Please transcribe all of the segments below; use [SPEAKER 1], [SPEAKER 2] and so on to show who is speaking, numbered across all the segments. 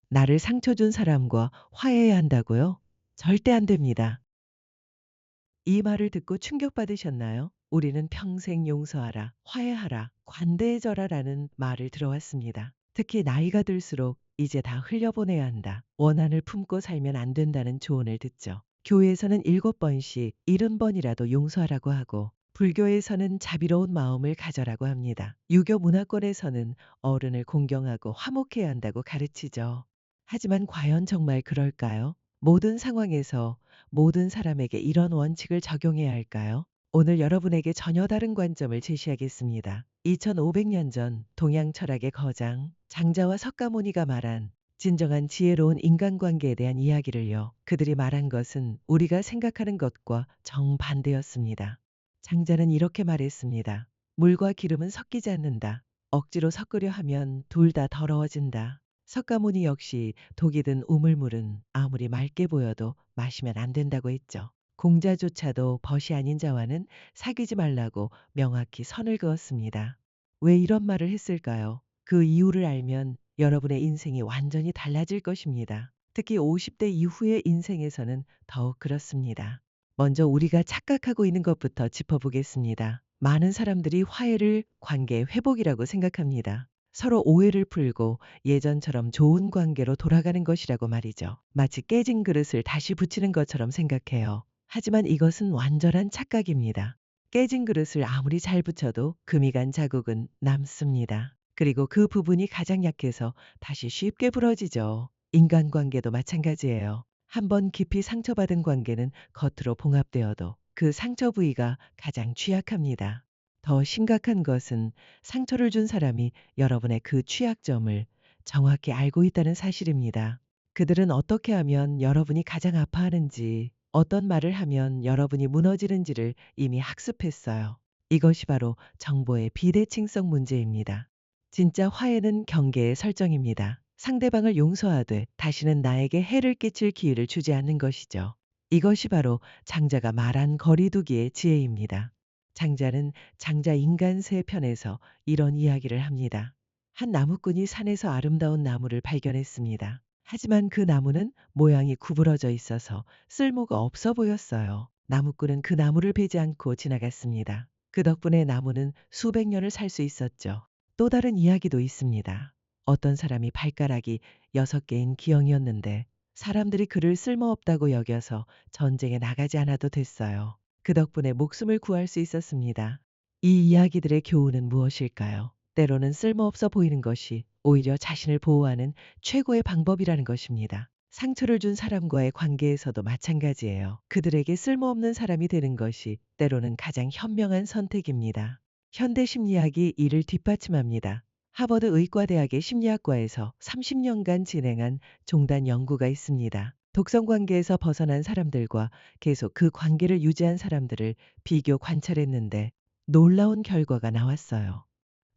[SPEAKER 1] 나를 상처 준 사람과 화해해야 한다고요? 절대 안 됩니다. 이 말을 듣고 충격받으셨나요? 우리는 평생 용서하라, 화해하라, 관대해져라라는 말을 들어왔습니다. 특히 나이가 들수록 이제 다 흘려보내야 한다. 원한을 품고 살면 안 된다는 조언을 듣죠. 교회에서는 7번씩 70번이라도 용서하라고 하고 불교에서는 자비로운 마음을 가져라고 합니다. 유교 문화권에서는 어른을 공경하고 화목해야 한다고 가르치죠. 하지만 과연 정말 그럴까요? 모든 상황에서 모든 사람에게 이런 원칙을 적용해야 할까요? 오늘 여러분에게 전혀 다른 관점을 제시하겠습니다. 2500년 전 동양 철학의 거장 장자와 석가모니가 말한 진정한 지혜로운 인간관계에 대한 이야기를요. 그들이 말한 것은 우리가 생각하는 것과 정반대였습니다. 장자는 이렇게 말했습니다. 물과 기름은 섞이지 않는다. 억지로 섞으려 하면 둘 다 더러워진다. 석가모니 역시 독이 든 우물물은 아무리 맑게 보여도 마시면 안 된다고 했죠. 공자조차도 벗이 아닌 자와는 사귀지 말라고 명확히 선을 그었습니다. 왜 이런 말을 했을까요? 그 이유를 알면 여러분의 인생이 완전히 달라질 것입니다. 특히 50대 이후의 인생에서는 더욱 그렇습니다. 먼저 우리가 착각하고 있는 것부터 짚어보겠습니다. 많은 사람들이 화해를 관계 회복이라고 생각합니다. 서로 오해를 풀고 예전처럼 좋은 관계로 돌아가는 것이라고 말이죠. 마치 깨진 그릇을 다시 붙이는 것처럼 생각해요. 하지만 이것은 완전한 착각입니다. 깨진 그릇을 아무리 잘 붙여도 금이 간 자국은 남습니다. 그리고 그 부분이 가장 약해서 다시 쉽게 부러지죠. 인간관계도 마찬가지예요. 한번 깊이 상처받은 관계는 겉으로 봉합되어도 그 상처 부위가 가장 취약합니다. 더 심각한 것은 상처를 준 사람이 여러분의 그 취약점을 정확히 알고 있다는 사실입니다. 그들은 어떻게 하면 여러분이 가장 아파하는지, 어떤 말을 하면 여러분이 무너지는지를 이미 학습했어요. 이것이 바로 정보의 비대칭성 문제입니다. 진짜 화해는 경계의 설정입니다. 상대방을 용서하되 다시는 나에게 해를 끼칠 기회를 주지 않는 것이죠. 이것이 바로 장자가 말한 거리두기의 지혜입니다. 장자는 장자 인간세 편에서 이런 이야기를 합니다. 한 나무꾼이 산에서 아름다운 나무를 발견했습니다. 하지만 그 나무는 모양이 구부러져 있어서 쓸모가 없어 보였어요. 나무꾼은 그 나무를 베지 않고 지나갔습니다. 그 덕분에 나무는 수백 년을 살 수 있었죠. 또 다른 이야기도 있습니다. 어떤 사람이 발가락이 6개인 기형이었는데 사람들이 그를 쓸모없다고 여겨서 전쟁에 나가지 않아도 됐어요. 그 덕분에 목숨을 구할 수 있었습니다. 이 이야기들의 교훈은 무엇일까요? 때로는 쓸모없어 보이는 것이 오히려 자신을 보호하는 최고의 방법이라는 것입니다. 상처를 준 사람과의 관계에서도 마찬가지예요. 그들에게 쓸모없는 사람이 되는 것이 때로는 가장 현명한 선택입니다. 현대 심리학이 이를 뒷받침합니다. 하버드 의과대학의 심리학과에서 30년간 진행한 종단 연구가 있습니다. 독성 관계에서 벗어난 사람들과 계속 그 관계를 유지한 사람들을 비교 관찰했는데 놀라운 결과가 나왔어요.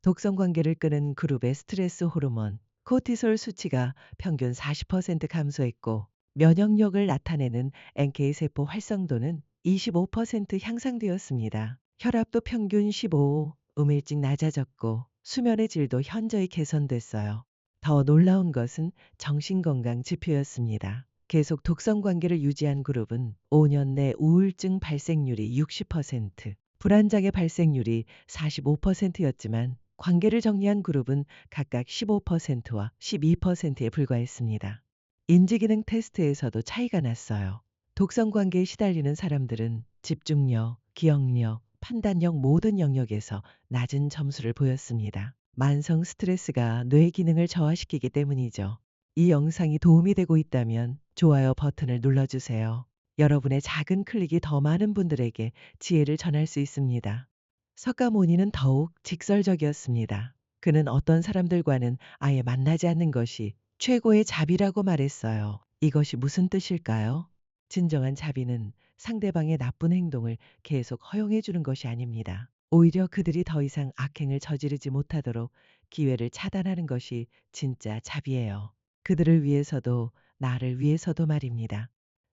[SPEAKER 1] 독성 관계를 끄는 그룹의 스트레스 호르몬, 코티솔 수치가 평균 40% 감소했고 면역력을 나타내는 NK 세포 활성도는 25% 향상되었습니다. 혈압도 평균 15, 음일직 낮아졌고 수면의 질도 현저히 개선됐어요. 더 놀라운 것은 정신건강 지표였습니다. 계속 독성 관계를 유지한 그룹은 5년 내 우울증 발생률이 60%, 불안장애 발생률이 45%였지만 관계를 정리한 그룹은 각각 15%와 12%에 불과했습니다. 인지기능 테스트에서도 차이가 났어요. 독성 관계에 시달리는 사람들은 집중력, 기억력, 판단력 모든 영역에서 낮은 점수를 보였습니다. 만성 스트레스가 뇌 기능을 저하시키기 때문이죠. 이 영상이 도움이 되고 있다면 좋아요 버튼을 눌러주세요. 여러분의 작은 클릭이 더 많은 분들에게 지혜를 전할 수 있습니다. 석가모니는 더욱 직설적이었습니다. 그는 어떤 사람들과는 아예 만나지 않는 것이 최고의 자비라고 말했어요. 이것이 무슨 뜻일까요? 진정한 자비는 상대방의 나쁜 행동을 계속 허용해 주는 것이 아닙니다. 오히려 그들이 더 이상 악행을 저지르지 못하도록 기회를 차단하는 것이 진짜 자비예요. 그들을 위해서도 나를 위해서도 말입니다.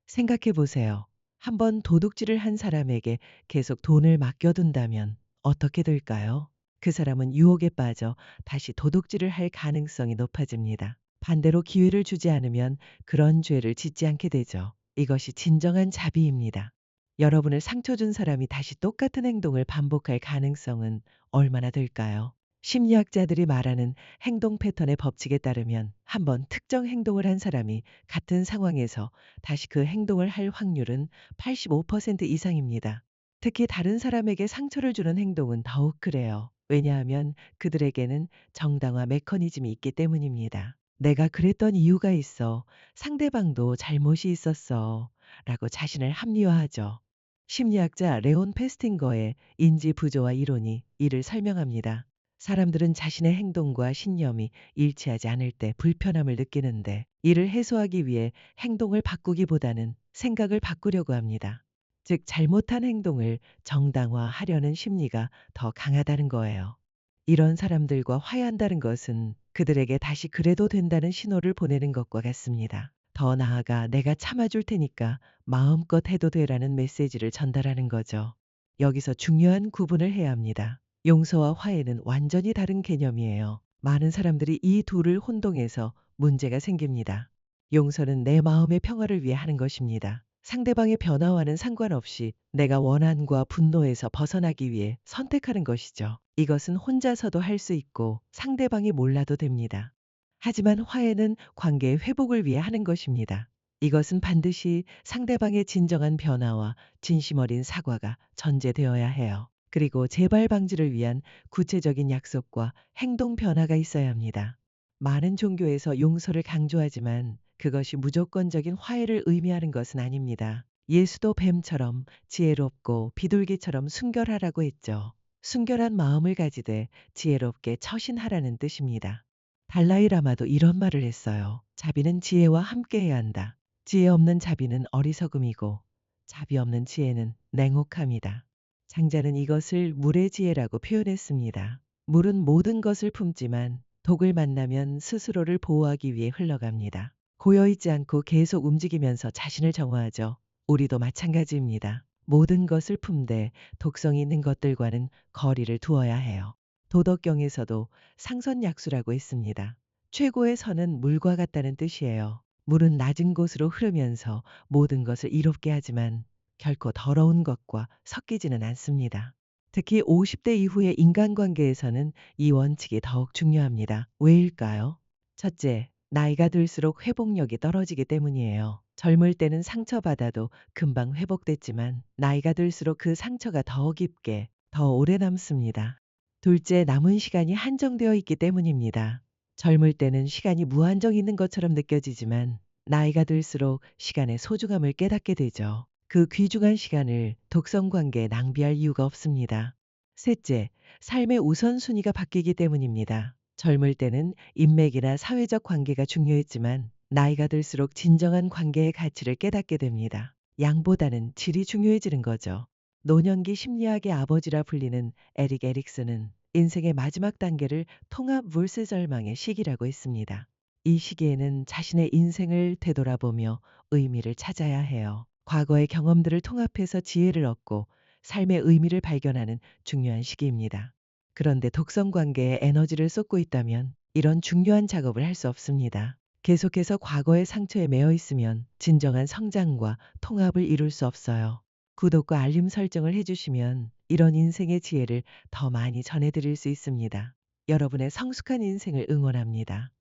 [SPEAKER 1] 생각해 보세요. 한번 도둑질을 한 사람에게 계속 돈을 맡겨둔다면 어떻게 될까요? 그 사람은 유혹에 빠져 다시 도둑질을 할 가능성이 높아집니다. 반대로 기회를 주지 않으면 그런 죄를 짓지 않게 되죠. 이것이 진정한 자비입니다. 여러분을 상처 준 사람이 다시 똑같은 행동을 반복할 가능성은 얼마나 될까요? 심리학자들이 말하는 행동 패턴의 법칙에 따르면 한번 특정 행동을 한 사람이 같은 상황에서 다시 그 행동을 할 확률은 85% 이상입니다. 특히 다른 사람에게 상처를 주는 행동은 더욱 그래요. 왜냐하면 그들에게는 정당화 메커니즘이 있기 때문입니다. 내가 그랬던 이유가 있어. 상대방도 잘못이 있었어. 라고 자신을 합리화하죠. 심리학자 레온 페스팅거의 인지 부조화 이론이 이를 설명합니다. 사람들은 자신의 행동과 신념이 일치하지 않을 때 불편함을 느끼는데, 이를 해소하기 위해 행동을 바꾸기보다는 생각을 바꾸려고 합니다. 즉, 잘못한 행동을 정당화하려는 심리가 더 강하다는 거예요. 이런 사람들과 화해한다는 것은 그들에게 다시 그래도 된다는 신호를 보내는 것과 같습니다. 더 나아가 내가 참아줄 테니까 마음껏 해도 되라는 메시지를 전달하는 거죠. 여기서 중요한 구분을 해야 합니다. 용서와 화해는 완전히 다른 개념이에요. 많은 사람들이 이 둘을 혼동해서 문제가 생깁니다. 용서는 내 마음의 평화를 위해 하는 것입니다. 상대방의 변화와는 상관없이 내가 원한과 분노에서 벗어나기 위해 선택하는 것이죠. 이것은 혼자서도 할 수 있고 상대방이 몰라도 됩니다. 하지만 화해는 관계의 회복을 위해 하는 것입니다. 이것은 반드시 상대방의 진정한 변화와 진심 어린 사과가 전제되어야 해요. 그리고 재발 방지를 위한 구체적인 약속과 행동 변화가 있어야 합니다. 많은 종교에서 용서를 강조하지만 그것이 무조건적인 화해를 의미하는 것은 아닙니다. 예수도 뱀처럼 지혜롭고 비둘기처럼 순결하라고 했죠. 순결한 마음을 가지되 지혜롭게 처신하라는 뜻입니다. 달라이라마도 이런 말을 했어요. 자비는 지혜와 함께해야 한다. 지혜 없는 자비는 어리석음이고 자비 없는 지혜는 냉혹함이다. 장자는 이것을 물의 지혜라고 표현했습니다. 물은 모든 것을 품지만 독을 만나면 스스로를 보호하기 위해 흘러갑니다. 고여있지 않고 계속 움직이면서 자신을 정화하죠. 우리도 마찬가지입니다. 모든 것을 품되 독성이 있는 것들과는 거리를 두어야 해요. 도덕경에서도 상선약수라고 했습니다. 최고의 선은 물과 같다는 뜻이에요. 물은 낮은 곳으로 흐르면서 모든 것을 이롭게 하지만 결코 더러운 것과 섞이지는 않습니다. 특히 50대 이후의 인간관계에서는 이 원칙이 더욱 중요합니다. 왜일까요? 첫째, 나이가 들수록 회복력이 떨어지기 때문이에요. 젊을 때는 상처받아도 금방 회복됐지만 나이가 들수록 그 상처가 더 깊게, 더 오래 남습니다. 둘째, 남은 시간이 한정되어 있기 때문입니다. 젊을 때는 시간이 무한정 있는 것처럼 느껴지지만 나이가 들수록 시간의 소중함을 깨닫게 되죠. 그 귀중한 시간을 독성 관계에 낭비할 이유가 없습니다. 셋째, 삶의 우선순위가 바뀌기 때문입니다. 젊을 때는 인맥이나 사회적 관계가 중요했지만 나이가 들수록 진정한 관계의 가치를 깨닫게 됩니다. 양보다는 질이 중요해지는 거죠. 노년기 심리학의 아버지라 불리는 에릭 에릭슨은 인생의 마지막 단계를 통합 vs 절망의 시기라고 했습니다. 이 시기에는 자신의 인생을 되돌아보며 의미를 찾아야 해요. 과거의 경험들을 통합해서 지혜를 얻고 삶의 의미를 발견하는 중요한 시기입니다. 그런데 독성 관계에 에너지를 쏟고 있다면 이런 중요한 작업을 할 수 없습니다. 계속해서 과거의 상처에 매여 있으면 진정한 성장과 통합을 이룰 수 없어요. 구독과 알림 설정을 해주시면 이런 인생의 지혜를 더 많이 전해드릴 수 있습니다. 여러분의 성숙한 인생을 응원합니다.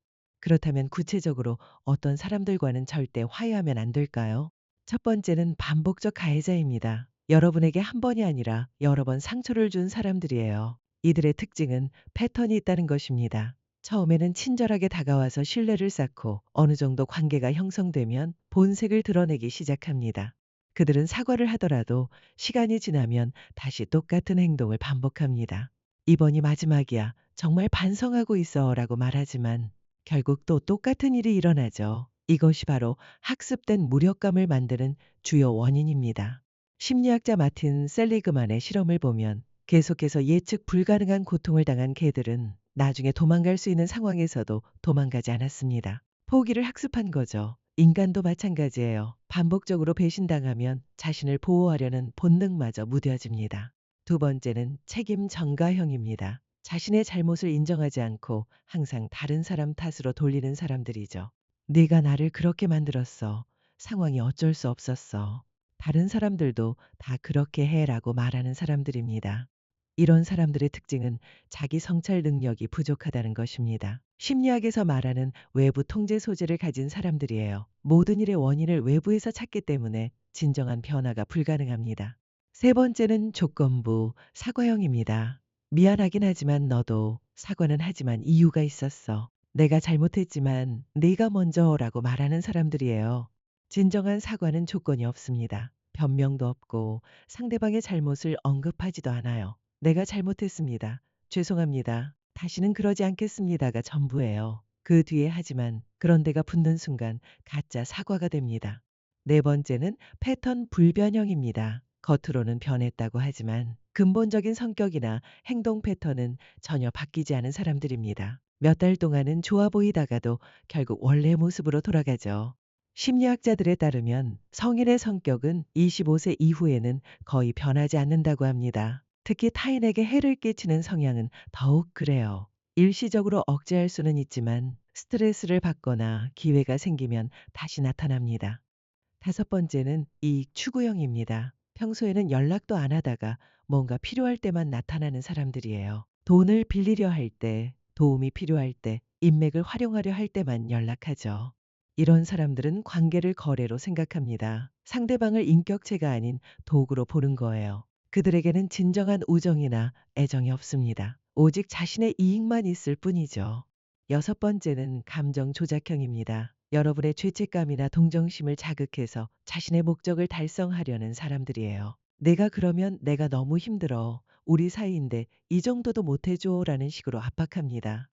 [SPEAKER 1] 그렇다면 구체적으로 어떤 사람들과는 절대 화해하면 안 될까요? 첫 번째는 반복적 가해자입니다. 여러분에게 한 번이 아니라 여러 번 상처를 준 사람들이에요. 이들의 특징은 패턴이 있다는 것입니다. 처음에는 친절하게 다가와서 신뢰를 쌓고 어느 정도 관계가 형성되면 본색을 드러내기 시작합니다. 그들은 사과를 하더라도 시간이 지나면 다시 똑같은 행동을 반복합니다. 이번이 마지막이야. 정말 반성하고 있어. 라고 말하지만 결국 또 똑같은 일이 일어나죠. 이것이 바로 학습된 무력감을 만드는 주요 원인입니다. 심리학자 마틴 셀리그만의 실험을 보면 계속해서 예측 불가능한 고통을 당한 개들은 나중에 도망갈 수 있는 상황에서도 도망가지 않았습니다. 포기를 학습한 거죠. 인간도 마찬가지예요. 반복적으로 배신당하면 자신을 보호하려는 본능마저 무뎌집니다. 두 번째는 책임 전가형입니다. 자신의 잘못을 인정하지 않고 항상 다른 사람 탓으로 돌리는 사람들이죠. 네가 나를 그렇게 만들었어. 상황이 어쩔 수 없었어. 다른 사람들도 다 그렇게 해라고 말하는 사람들입니다. 이런 사람들의 특징은 자기 성찰 능력이 부족하다는 것입니다. 심리학에서 말하는 외부 통제 소재를 가진 사람들이에요. 모든 일의 원인을 외부에서 찾기 때문에 진정한 변화가 불가능합니다. 세 번째는 조건부 사과형입니다. 미안하긴 하지만 너도 사과는 하지만 이유가 있었어. 내가 잘못했지만 네가 먼저라고 말하는 사람들이에요. 진정한 사과는 조건이 없습니다. 변명도 없고 상대방의 잘못을 언급하지도 않아요. 내가 잘못했습니다. 죄송합니다. 다시는 그러지 않겠습니다가 전부예요. 그 뒤에 하지만 그런데가 붙는 순간 가짜 사과가 됩니다. 네 번째는 패턴 불변형입니다. 겉으로는 변했다고 하지만 근본적인 성격이나 행동 패턴은 전혀 바뀌지 않은 사람들입니다. 몇 달 동안은 좋아 보이다가도 결국 원래 모습으로 돌아가죠. 심리학자들에 따르면 성인의 성격은 25세 이후에는 거의 변하지 않는다고 합니다. 특히 타인에게 해를 끼치는 성향은 더욱 그래요. 일시적으로 억제할 수는 있지만 스트레스를 받거나 기회가 생기면 다시 나타납니다. 다섯 번째는 이익 추구형입니다. 평소에는 연락도 안 하다가 뭔가 필요할 때만 나타나는 사람들이에요. 돈을 빌리려 할 때, 도움이 필요할 때, 인맥을 활용하려 할 때만 연락하죠. 이런 사람들은 관계를 거래로 생각합니다. 상대방을 인격체가 아닌 도구로 보는 거예요. 그들에게는 진정한 우정이나 애정이 없습니다. 오직 자신의 이익만 있을 뿐이죠. 여섯 번째는 감정 조작형입니다. 여러분의 죄책감이나 동정심을 자극해서 자신의 목적을 달성하려는 사람들이에요. 내가 그러면 내가 너무 힘들어. 우리 사이인데 이 정도도 못해줘 라는 식으로 압박합니다.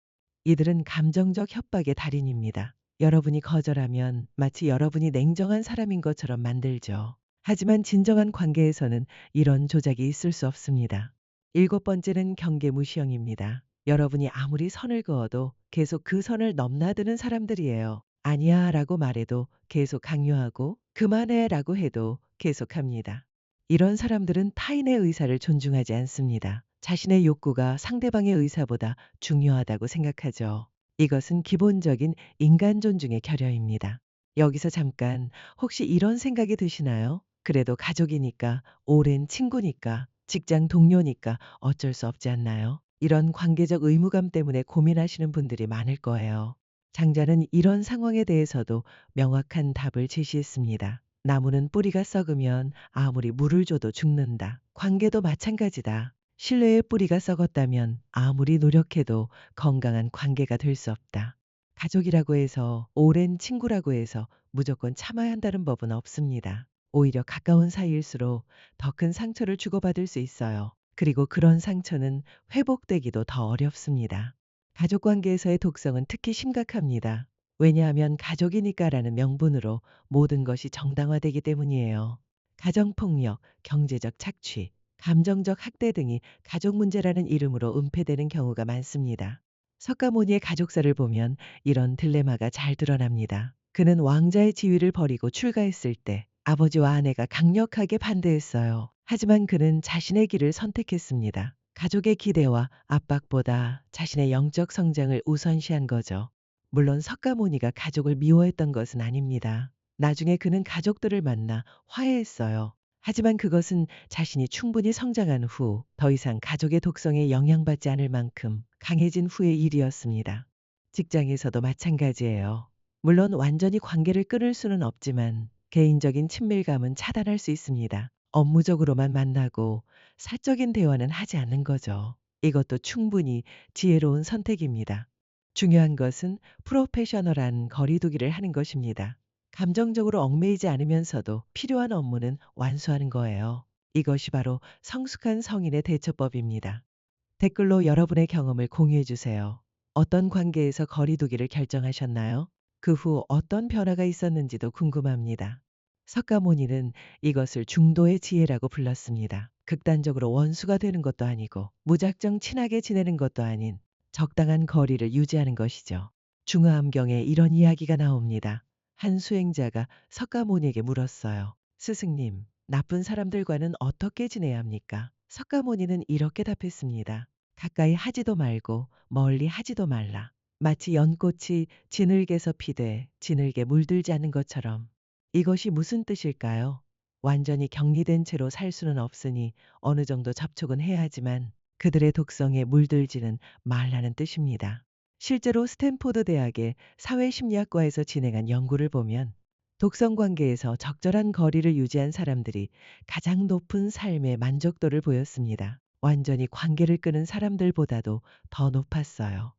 [SPEAKER 1] 이들은 감정적 협박의 달인입니다. 여러분이 거절하면 마치 여러분이 냉정한 사람인 것처럼 만들죠. 하지만 진정한 관계에서는 이런 조작이 있을 수 없습니다. 일곱 번째는 경계무시형입니다. 여러분이 아무리 선을 그어도 계속 그 선을 넘나드는 사람들이에요. 아니야 라고 말해도 계속 강요하고 그만해 라고 해도 계속합니다. 이런 사람들은 타인의 의사를 존중하지 않습니다. 자신의 욕구가 상대방의 의사보다 중요하다고 생각하죠. 이것은 기본적인 인간 존중의 결여입니다. 여기서 잠깐 혹시 이런 생각이 드시나요? 그래도 가족이니까, 오랜 친구니까, 직장 동료니까 어쩔 수 없지 않나요? 이런 관계적 의무감 때문에 고민하시는 분들이 많을 거예요. 장자는 이런 상황에 대해서도 명확한 답을 제시했습니다. 나무는 뿌리가 썩으면 아무리 물을 줘도 죽는다. 관계도 마찬가지다. 신뢰의 뿌리가 썩었다면 아무리 노력해도 건강한 관계가 될 수 없다. 가족이라고 해서, 오랜 친구라고 해서 무조건 참아야 한다는 법은 없습니다. 오히려 가까운 사이일수록 더 큰 상처를 주고받을 수 있어요. 그리고 그런 상처는 회복되기도 더 어렵습니다. 가족 관계에서의 독성은 특히 심각합니다. 왜냐하면 가족이니까라는 명분으로 모든 것이 정당화되기 때문이에요. 가정폭력, 경제적 착취, 감정적 학대 등이 가족 문제라는 이름으로 은폐되는 경우가 많습니다. 석가모니의 가족사를 보면 이런 딜레마가 잘 드러납니다. 그는 왕자의 지위를 버리고 출가했을 때 아버지와 아내가 강력하게 반대했어요. 하지만 그는 자신의 길을 선택했습니다. 가족의 기대와 압박보다 자신의 영적 성장을 우선시한 거죠. 물론 석가모니가 가족을 미워했던 것은 아닙니다. 나중에 그는 가족들을 만나 화해했어요. 하지만 그것은 자신이 충분히 성장한 후 더 이상 가족의 독성에 영향받지 않을 만큼 강해진 후의 일이었습니다. 직장에서도 마찬가지예요. 물론 완전히 관계를 끊을 수는 없지만 개인적인 친밀감은 차단할 수 있습니다. 업무적으로만 만나고 사적인 대화는 하지 않는 거죠. 이것도 충분히 지혜로운 선택입니다. 중요한 것은 프로페셔널한 거리두기를 하는 것입니다. 감정적으로 얽매이지 않으면서도 필요한 업무는 완수하는 거예요. 이것이 바로 성숙한 성인의 대처법입니다. 댓글로 여러분의 경험을 공유해 주세요. 어떤 관계에서 거리두기를 결정하셨나요? 그 후 어떤 변화가 있었는지도 궁금합니다. 석가모니는 이것을 중도의 지혜라고 불렀습니다. 극단적으로 원수가 되는 것도 아니고 무작정 친하게 지내는 것도 아닌 적당한 거리를 유지하는 것이죠. 중화암경에 이런 이야기가 나옵니다. 한 수행자가 석가모니에게 물었어요. 스승님, 나쁜 사람들과는 어떻게 지내야 합니까? 석가모니는 이렇게 답했습니다. 가까이 하지도 말고 멀리 하지도 말라. 마치 연꽃이 진흙에서 피되 진흙에 물들지 않는 것처럼. 이것이 무슨 뜻일까요? 완전히 격리된 채로 살 수는 없으니 어느 정도 접촉은 해야 하지만 그들의 독성에 물들지는 말라는 뜻입니다. 실제로 스탠포드 대학의 사회심리학과에서 진행한 연구를 보면 독성 관계에서 적절한 거리를 유지한 사람들이 가장 높은 삶의 만족도를 보였습니다. 완전히 관계를 끊은 사람들보다도 더 높았어요.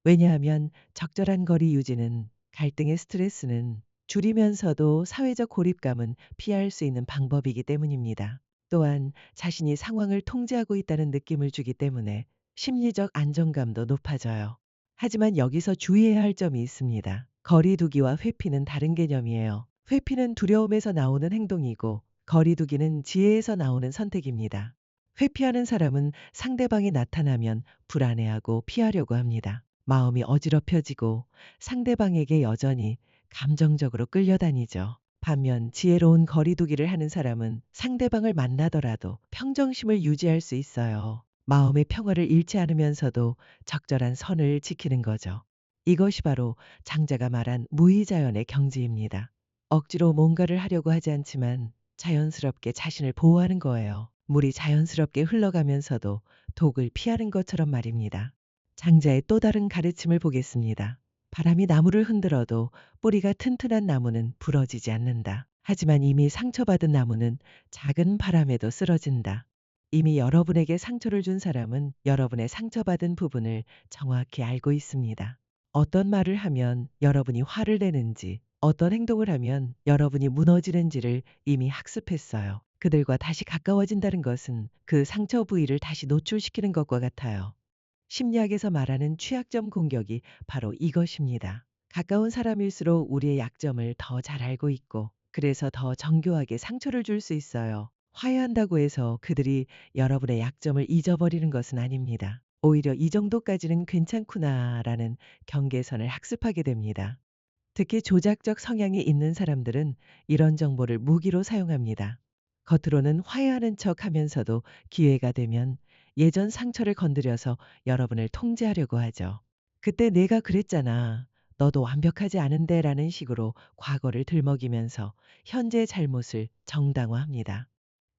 [SPEAKER 1] 왜냐하면 적절한 거리 유지는 갈등의 스트레스는 줄이면서도 사회적 고립감은 피할 수 있는 방법이기 때문입니다. 또한 자신이 상황을 통제하고 있다는 느낌을 주기 때문에 심리적 안정감도 높아져요. 하지만 여기서 주의해야 할 점이 있습니다. 거리두기와 회피는 다른 개념이에요. 회피는 두려움에서 나오는 행동이고 거리두기는 지혜에서 나오는 선택입니다. 회피하는 사람은 상대방이 나타나면 불안해하고 피하려고 합니다. 마음이 어지럽혀지고 상대방에게 여전히 감정적으로 끌려다니죠. 반면 지혜로운 거리두기를 하는 사람은 상대방을 만나더라도 평정심을 유지할 수 있어요. 마음의 평화를 잃지 않으면서도 적절한 선을 지키는 거죠. 이것이 바로 장자가 말한 무의자연의 경지입니다. 억지로 뭔가를 하려고 하지 않지만 자연스럽게 자신을 보호하는 거예요. 물이 자연스럽게 흘러가면서도 독을 피하는 것처럼 말입니다. 장자의 또 다른 가르침을 보겠습니다. 바람이 나무를 흔들어도 뿌리가 튼튼한 나무는 부러지지 않는다. 하지만 이미 상처받은 나무는 작은 바람에도 쓰러진다. 이미 여러분에게 상처를 준 사람은 여러분의 상처받은 부분을 정확히 알고 있습니다. 어떤 말을 하면 여러분이 화를 내는지, 어떤 행동을 하면 여러분이 무너지는지를 이미 학습했어요. 그들과 다시 가까워진다는 것은 그 상처 부위를 다시 노출시키는 것과 같아요. 심리학에서 말하는 취약점 공격이 바로 이것입니다. 가까운 사람일수록 우리의 약점을 더 잘 알고 있고 그래서 더 정교하게 상처를 줄 수 있어요. 화해한다고 해서 그들이 여러분의 약점을 잊어버리는 것은 아닙니다. 오히려 이 정도까지는 괜찮구나라는 경계선을 학습하게 됩니다. 특히 조작적 성향이 있는 사람들은 이런 정보를 무기로 사용합니다. 겉으로는 화해하는 척 하면서도 기회가 되면 예전 상처를 건드려서 여러분을 통제하려고 하죠. 그때 내가 그랬잖아. 너도 완벽하지 않은데 라는 식으로 과거를 들먹이면서 현재의 잘못을 정당화합니다.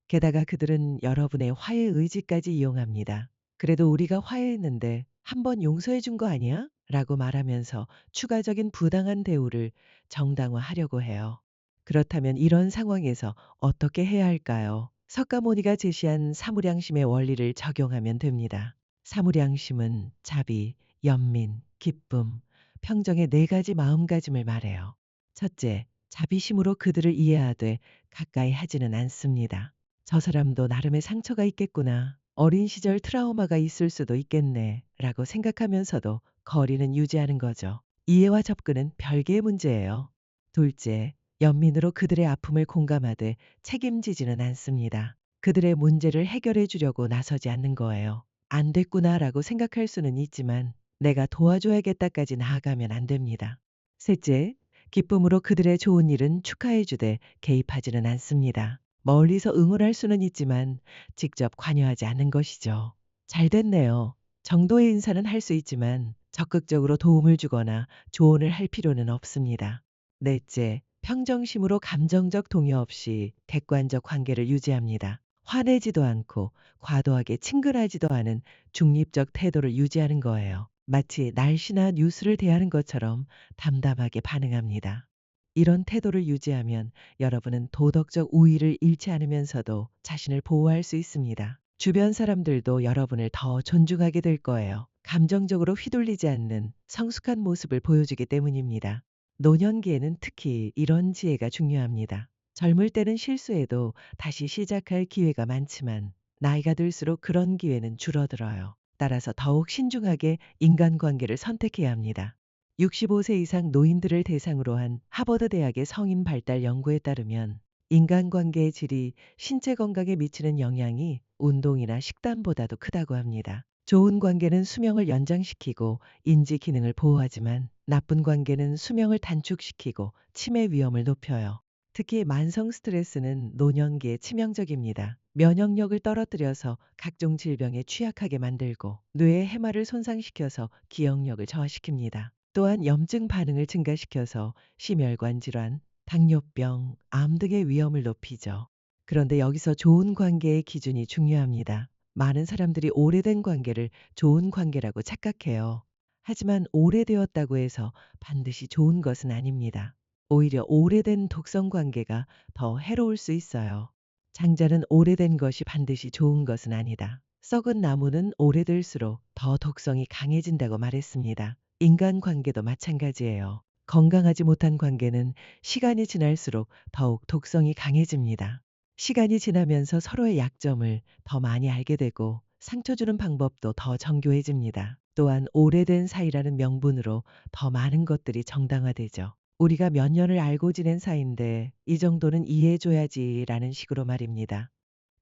[SPEAKER 1] 게다가 그들은 여러분의 화해 의지까지 이용합니다. 그래도 우리가 화해했는데 한 번 용서해 준 거 아니야? 라고 말하면서 추가적인 부당한 대우를 정당화하려고 해요. 그렇다면 이런 상황에서 어떻게 해야 할까요? 석가모니가 제시한 사무량심의 원리를 적용하면 됩니다. 사무량심은 자비, 연민, 기쁨, 평정의 네 가지 마음가짐을 말해요. 첫째, 자비심으로 그들을 이해하되 가까이 하지는 않습니다. 저 사람도 나름의 상처가 있겠구나. 어린 시절 트라우마가 있을 수도 있겠네. 라고 생각하면서도 거리는 유지하는 거죠. 이해와 접근은 별개의 문제예요. 둘째, 연민으로 그들의 아픔을 공감하되 책임지지는 않습니다. 그들의 문제를 해결해 주려고 나서지 않는 거예요. 안 됐구나라고 생각할 수는 있지만 내가 도와줘야겠다까지 나아가면 안 됩니다. 셋째, 기쁨으로 그들의 좋은 일은 축하해 주되 개입하지는 않습니다. 멀리서 응원할 수는 있지만 직접 관여하지 않는 것이죠. 잘 됐네요. 정도의 인사는 할 수 있지만 적극적으로 도움을 주거나 조언을 할 필요는 없습니다. 넷째, 평정심으로 감정적 동요 없이 객관적 관계를 유지합니다. 화내지도 않고 과도하게 친근하지도 않은 중립적 태도를 유지하는 거예요. 마치 날씨나 뉴스를 대하는 것처럼 담담하게 반응합니다. 이런 태도를 유지하면 여러분은 도덕적 우위를 잃지 않으면서도 자신을 보호할 수 있습니다. 주변 사람들도 여러분을 더 존중하게 될 거예요. 감정적으로 휘둘리지 않는 성숙한 모습을 보여주기 때문입니다. 노년기에는 특히 이런 지혜가 중요합니다. 젊을 때는 실수해도 다시 시작할 기회가 많지만 나이가 들수록 그런 기회는 줄어들어요. 따라서 더욱 신중하게 인간관계를 선택해야 합니다. 65세 이상 노인들을 대상으로 한 하버드 대학의 성인 발달 연구에 따르면 인간관계의 질이 신체 건강에 미치는 영향이 운동이나 식단보다도 크다고 합니다. 좋은 관계는 수명을 연장시키고 인지 기능을 보호하지만 나쁜 관계는 수명을 단축시키고 치매 위험을 높여요. 특히 만성 스트레스는 노년기에 치명적입니다. 면역력을 떨어뜨려서 각종 질병에 취약하게 만들고 뇌의 해마를 손상시켜서 기억력을 저하시킵니다. 또한 염증 반응을 증가시켜서 심혈관 질환, 당뇨병, 암 등의 위험을 높이죠. 그런데 여기서 좋은 관계의 기준이 중요합니다. 많은 사람들이 오래된 관계를 좋은 관계라고 착각해요. 하지만 오래되었다고 해서 반드시 좋은 것은 아닙니다. 오히려 오래된 독성 관계가 더 해로울 수 있어요. 장자는 오래된 것이 반드시 좋은 것은 아니다. 썩은 나무는 오래될수록 더 독성이 강해진다고 말했습니다. 인간 관계도 마찬가지예요. 건강하지 못한 관계는 시간이 지날수록 더욱 독성이 강해집니다. 시간이 지나면서 서로의 약점을 더 많이 알게 되고 상처 주는 방법도 더 정교해집니다. 또한 오래된 사이라는 명분으로 더 많은 것들이 정당화되죠. 우리가 몇 년을 알고 지낸 사이인데 이 정도는 이해해줘야지라는 식으로 말입니다.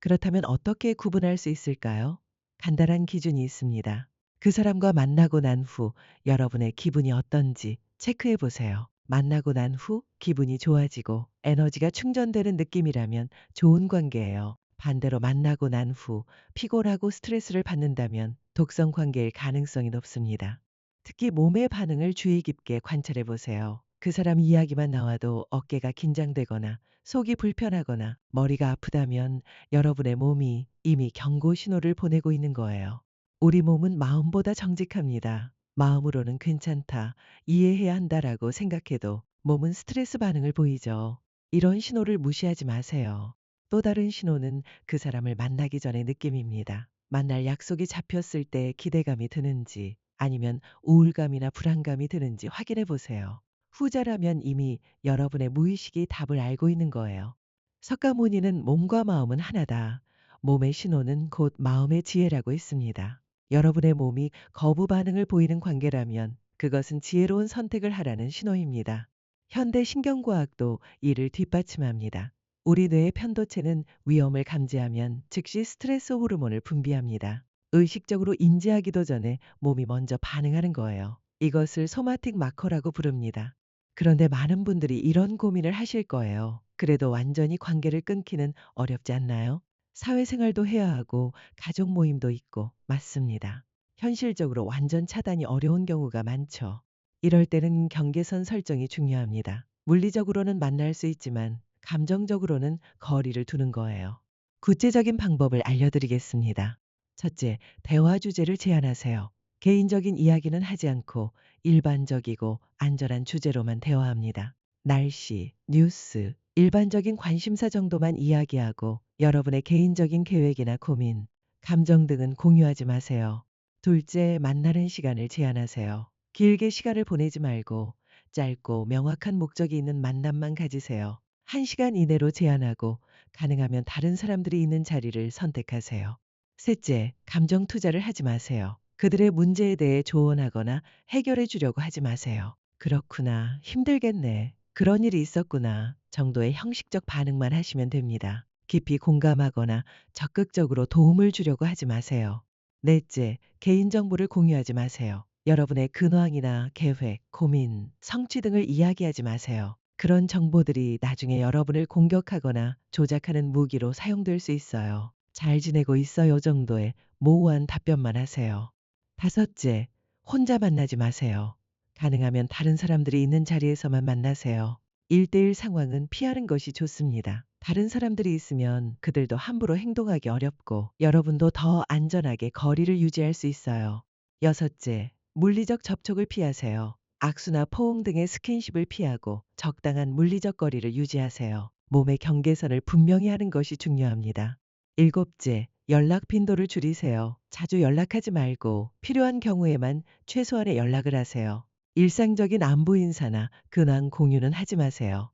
[SPEAKER 1] 그렇다면 어떻게 구분할 수 있을까요? 간단한 기준이 있습니다. 그 사람과 만나고 난 후 여러분의 기분이 어떤지 체크해 보세요. 만나고 난 후 기분이 좋아지고 에너지가 충전되는 느낌이라면 좋은 관계예요. 반대로 만나고 난 후 피곤하고 스트레스를 받는다면 독성 관계일 가능성이 높습니다. 특히 몸의 반응을 주의 깊게 관찰해 보세요. 그 사람 이야기만 나와도 어깨가 긴장되거나 속이 불편하거나 머리가 아프다면 여러분의 몸이 이미 경고 신호를 보내고 있는 거예요. 우리 몸은 마음보다 정직합니다. 마음으로는 괜찮다, 이해해야 한다라고 생각해도 몸은 스트레스 반응을 보이죠. 이런 신호를 무시하지 마세요. 또 다른 신호는 그 사람을 만나기 전의 느낌입니다. 만날 약속이 잡혔을 때 기대감이 드는지 아니면 우울감이나 불안감이 드는지 확인해 보세요. 후자라면 이미 여러분의 무의식이 답을 알고 있는 거예요. 석가모니는 몸과 마음은 하나다. 몸의 신호는 곧 마음의 지혜라고 했습니다. 여러분의 몸이 거부 반응을 보이는 관계라면 그것은 지혜로운 선택을 하라는 신호입니다. 현대 신경과학도 이를 뒷받침합니다. 우리 뇌의 편도체는 위험을 감지하면 즉시 스트레스 호르몬을 분비합니다. 의식적으로 인지하기도 전에 몸이 먼저 반응하는 거예요. 이것을 소마틱 마커라고 부릅니다. 그런데 많은 분들이 이런 고민을 하실 거예요. 그래도 완전히 관계를 끊기는 어렵지 않나요? 사회생활도 해야 하고 가족 모임도 있고 맞습니다. 현실적으로 완전 차단이 어려운 경우가 많죠. 이럴 때는 경계선 설정이 중요합니다. 물리적으로는 만날 수 있지만 감정적으로는 거리를 두는 거예요. 구체적인 방법을 알려드리겠습니다. 첫째, 대화 주제를 제한하세요. 개인적인 이야기는 하지 않고 일반적이고 안전한 주제로만 대화합니다. 날씨, 뉴스, 일반적인 관심사 정도만 이야기하고 여러분의 개인적인 계획이나 고민, 감정 등은 공유하지 마세요. 둘째, 만나는 시간을 제한하세요. 길게 시간을 보내지 말고 짧고 명확한 목적이 있는 만남만 가지세요. 1시간 이내로 제한하고 가능하면 다른 사람들이 있는 자리를 선택하세요. 셋째, 감정 투자를 하지 마세요. 그들의 문제에 대해 조언하거나 해결해 주려고 하지 마세요. 그렇구나, 힘들겠네, 그런 일이 있었구나 정도의 형식적 반응만 하시면 됩니다. 깊이 공감하거나 적극적으로 도움을 주려고 하지 마세요. 넷째, 개인정보를 공유하지 마세요. 여러분의 근황이나 계획, 고민, 성취 등을 이야기하지 마세요. 그런 정보들이 나중에 여러분을 공격하거나 조작하는 무기로 사용될 수 있어요. 잘 지내고 있어요 정도의 모호한 답변만 하세요. 다섯째, 혼자 만나지 마세요. 가능하면 다른 사람들이 있는 자리에서만 만나세요. 1대1 상황은 피하는 것이 좋습니다. 다른 사람들이 있으면 그들도 함부로 행동하기 어렵고 여러분도 더 안전하게 거리를 유지할 수 있어요. 여섯째, 물리적 접촉을 피하세요. 악수나 포옹 등의 스킨십을 피하고 적당한 물리적 거리를 유지하세요. 몸의 경계선을 분명히 하는 것이 중요합니다. 일곱째, 연락 빈도를 줄이세요. 자주 연락하지 말고 필요한 경우에만 최소한의 연락을 하세요. 일상적인 안부 인사나 근황 공유는 하지 마세요.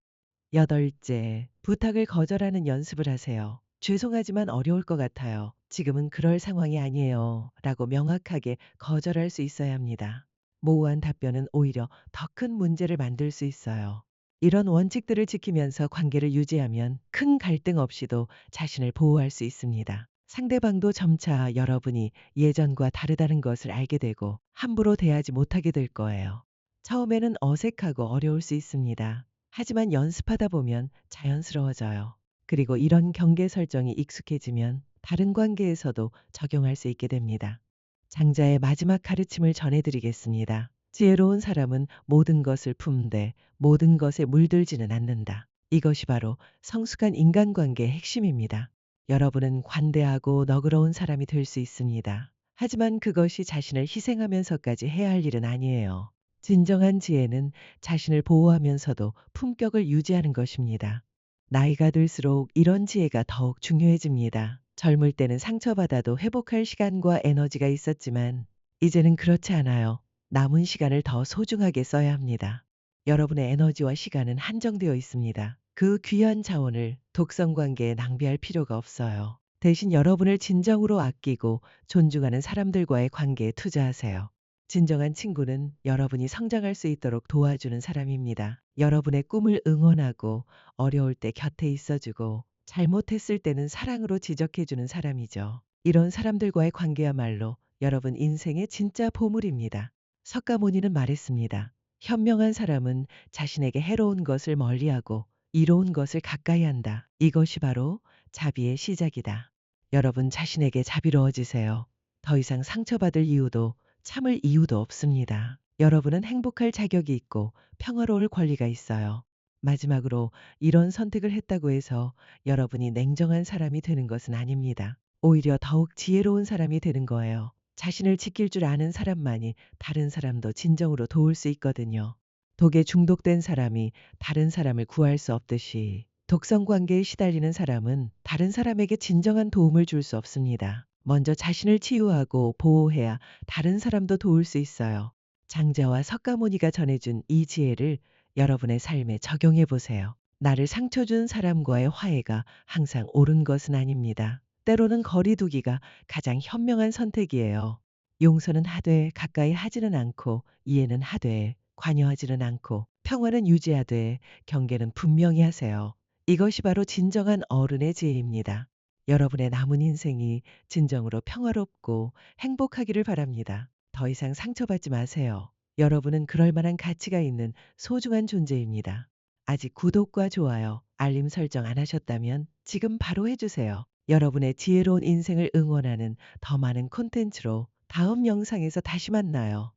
[SPEAKER 1] 여덟째, 부탁을 거절하는 연습을 하세요. 죄송하지만 어려울 것 같아요. 지금은 그럴 상황이 아니에요. 라고 명확하게 거절할 수 있어야 합니다. 모호한 답변은 오히려 더 큰 문제를 만들 수 있어요. 이런 원칙들을 지키면서 관계를 유지하면 큰 갈등 없이도 자신을 보호할 수 있습니다. 상대방도 점차 여러분이 예전과 다르다는 것을 알게 되고 함부로 대하지 못하게 될 거예요. 처음에는 어색하고 어려울 수 있습니다. 하지만 연습하다 보면 자연스러워져요. 그리고 이런 경계 설정이 익숙해지면 다른 관계에서도 적용할 수 있게 됩니다. 장자의 마지막 가르침을 전해드리겠습니다. 지혜로운 사람은 모든 것을 품되 모든 것에 물들지는 않는다. 이것이 바로 성숙한 인간관계의 핵심입니다. 여러분은 관대하고 너그러운 사람이 될 수 있습니다. 하지만 그것이 자신을 희생하면서까지 해야 할 일은 아니에요. 진정한 지혜는 자신을 보호하면서도 품격을 유지하는 것입니다. 나이가 들수록 이런 지혜가 더욱 중요해집니다. 젊을 때는 상처받아도 회복할 시간과 에너지가 있었지만 이제는 그렇지 않아요. 남은 시간을 더 소중하게 써야 합니다. 여러분의 에너지와 시간은 한정되어 있습니다. 그 귀한 자원을 독성 관계에 낭비할 필요가 없어요. 대신 여러분을 진정으로 아끼고 존중하는 사람들과의 관계에 투자하세요. 진정한 친구는 여러분이 성장할 수 있도록 도와주는 사람입니다. 여러분의 꿈을 응원하고 어려울 때 곁에 있어주고 잘못했을 때는 사랑으로 지적해주는 사람이죠. 이런 사람들과의 관계야말로 여러분 인생의 진짜 보물입니다. 석가모니는 말했습니다. 현명한 사람은 자신에게 해로운 것을 멀리하고 이로운 것을 가까이 한다. 이것이 바로 자비의 시작이다. 여러분 자신에게 자비로워지세요. 더 이상 상처받을 이유도 참을 이유도 없습니다. 여러분은 행복할 자격이 있고 평화로울 권리가 있어요. 마지막으로 이런 선택을 했다고 해서 여러분이 냉정한 사람이 되는 것은 아닙니다. 오히려 더욱 지혜로운 사람이 되는 거예요. 자신을 지킬 줄 아는 사람만이 다른 사람도 진정으로 도울 수 있거든요. 독에 중독된 사람이 다른 사람을 구할 수 없듯이 독성 관계에 시달리는 사람은 다른 사람에게 진정한 도움을 줄 수 없습니다. 먼저 자신을 치유하고 보호해야 다른 사람도 도울 수 있어요. 장자와 석가모니가 전해준 이 지혜를 여러분의 삶에 적용해 보세요. 나를 상처 준 사람과의 화해가 항상 옳은 것은 아닙니다. 때로는 거리두기가 가장 현명한 선택이에요. 용서는 하되 가까이 하지는 않고 이해는 하되 관여하지는 않고 평화는 유지하되 경계는 분명히 하세요. 이것이 바로 진정한 어른의 지혜입니다. 여러분의 남은 인생이 진정으로 평화롭고 행복하기를 바랍니다. 더 이상 상처받지 마세요. 여러분은 그럴 만한 가치가 있는 소중한 존재입니다. 아직 구독과 좋아요, 알림 설정 안 하셨다면 지금 바로 해주세요. 여러분의 지혜로운 인생을 응원하는 더 많은 콘텐츠로 다음 영상에서 다시 만나요.